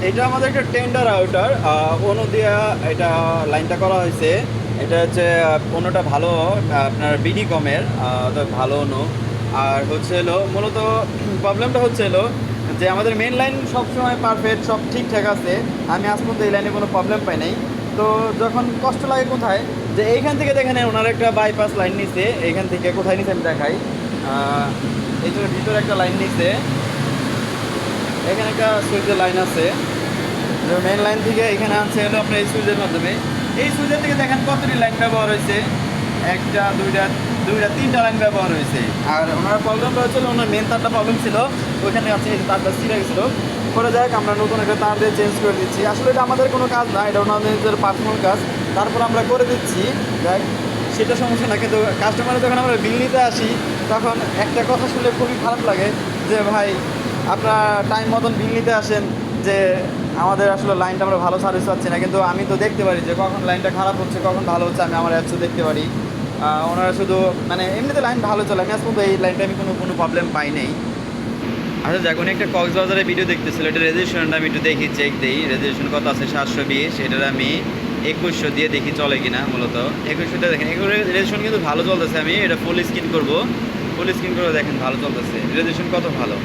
এটা আমাদের একটা টেন্ডার আউটার অনু দিয়া এটা লাইনটা করা হয়েছে। এটা হচ্ছে অনুটা ভালো, আপনার বিডি কমের তো ভালো অনু। আর হচ্ছে হলো মূলত প্রবলেমটা হচ্ছে হলো যে আমাদের মেন লাইন সবসময় পারফেক্ট, সব ঠিকঠাক আছে। আমি আজ পর্যন্ত এই লাইনে কোনো প্রবলেম পাই নাই। তো যখন কষ্ট লাগে কোথায়, যে এইখান থেকে দেখেন ওনার একটা বাইপাস লাইন নিছে, এইখান থেকে কোথায় নিছে আমি দেখাই। এইটার ভিতরে একটা লাইন নিছে, এখানে একটা সুইচের লাইন আছে। মেন লাইন থেকে এখানে আনছে হলো আপনার এই সুইচের মাধ্যমে। এই সুইচের থেকে দেখেন কতটি লাইন ব্যবহার হয়েছে, একটা দুইটা দুইটা তিনটা লাইন ব্যবহার হয়েছে। আর ওনার প্রবলেমটা হচ্ছিল, ওনার মেন তারটা প্রবলেম ছিল, ওইখানে আছে এই তারটা ছিঁড়ে গেছিলো। করে যাক আমরা নতুন একটা তার দিয়ে চেঞ্জ করে দিচ্ছি। আসলে এটা আমাদের কোনো কাজ না, এটা ওনাদের পার্সোনাল কাজ, তারপর আমরা করে দিচ্ছি। যাক, সেটা সমস্যা না। কিন্তু কাস্টমারে যখন আমরা বিল নিতে আসি, তখন একটা কথা শুনলে খুবই খারাপ লাগে যে ভাই আপনারা টাইম মতন বিল নিতে আসেন, যে আমাদের আসলে লাইনটা আমরা ভালো সার্ভিস পাচ্ছি না। কিন্তু আমি তো দেখতে পারি যে কখন লাইনটা খারাপ হচ্ছে, কখন ভালো হচ্ছে, আমি আমার অ্যাপসে দেখতে পারি। ওনারা শুধু মানে এমনিতে লাইন ভালো চলে, আমি আজ পর্যন্ত এই লাইনটা আমি কোনো কোনো প্রবলেম পাই নাই। আচ্ছা, যখন একটা কক্সবাজারের ভিডিও দেখতেছিল, এটা রেজিস্ট্রেশনটা আমি একটু দেখি, চেক দিই রেজিস্ট্রেশন কত আছে, 720। এটার আমি 2100 দিয়ে দেখি চলে কিনা। মূলত 2100টা দেখেন, এগুলো রেজিস্ট্রেশন কিন্তু ভালো চলতেছে। আমি এটা ফুল স্ক্রিন করবো, ফুল স্ক্রিন করে দেখেন ভালো চলতেছে, রেজিস্ট্রেশন কত ভালো।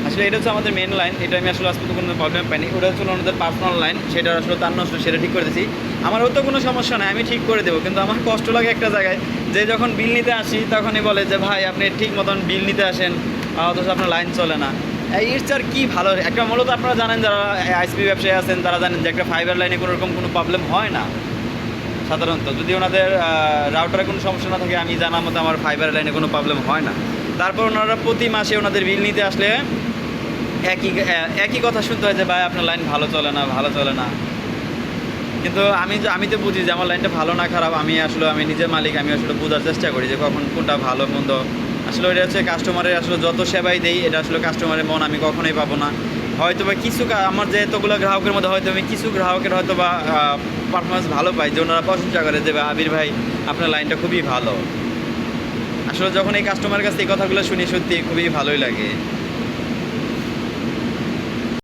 আসলে এটা হচ্ছে আমাদের মেন লাইন, এটা আমি আসলে আজ পর্যন্ত কোনো প্রবলেম পাইনি। ওটা হচ্ছে ওনাদের পার্সোনাল লাইন, সেটা আসলে তার নষ্ট, সেটা ঠিক করে দিয়েছি। আমারও তো কোনো সমস্যা নাই, আমি ঠিক করে দেবো। কিন্তু আমার কষ্ট লাগে একটা জায়গায়, যে যখন বিল নিতে আসি তখনই বলে যে ভাই আপনি ঠিক মতন বিল নিতে আসেন, অথচ আপনার লাইন চলে না। এর চার কী ভালো একটা, মূলত আপনারা জানেন যারা আইসপি ব্যবসায়ী আছেন তারা জানেন যে একটা ফাইবার লাইনে কোনো রকম কোনো প্রবলেম হয় না সাধারণত। যদি ওনাদের রাউটারে কোনো সমস্যা না থাকে, আমি জানার মতো আমার ফাইবার লাইনে কোনো প্রবলেম হয় না। তারপর ওনারা প্রতি মাসে ওনাদের বিল নিতে আসলে একই একই কথা শুনতে হয় যে ভাই আপনার লাইন ভালো চলে না, ভালো চলে না। কিন্তু আমি তো বুঝি যে আমার লাইনটা ভালো না খারাপ, আমি নিজের মালিক, আমি আসলে বোঝার চেষ্টা করি যে কখন কোনটা ভালো মন্দ। আসলে এটা হচ্ছে কাস্টমারের, আসলে যত সেবাই দেই এটা আসলে কাস্টমারের মন আমি কখনোই পাবো না। হয়তো বা কিছু আমার যে এতগুলো গ্রাহকের মধ্যে হয়তো আমি কিছু গ্রাহকের হয়তো বা পারফরমেন্স ভালো পাই, যে ওনারা প্রশংসা করে যে আবির ভাই আপনার লাইনটা খুবই ভালো। আসলে যখন এই কাস্টমারের কাছে এই কথাগুলো শুনি সত্যি খুবই ভালোই লাগে।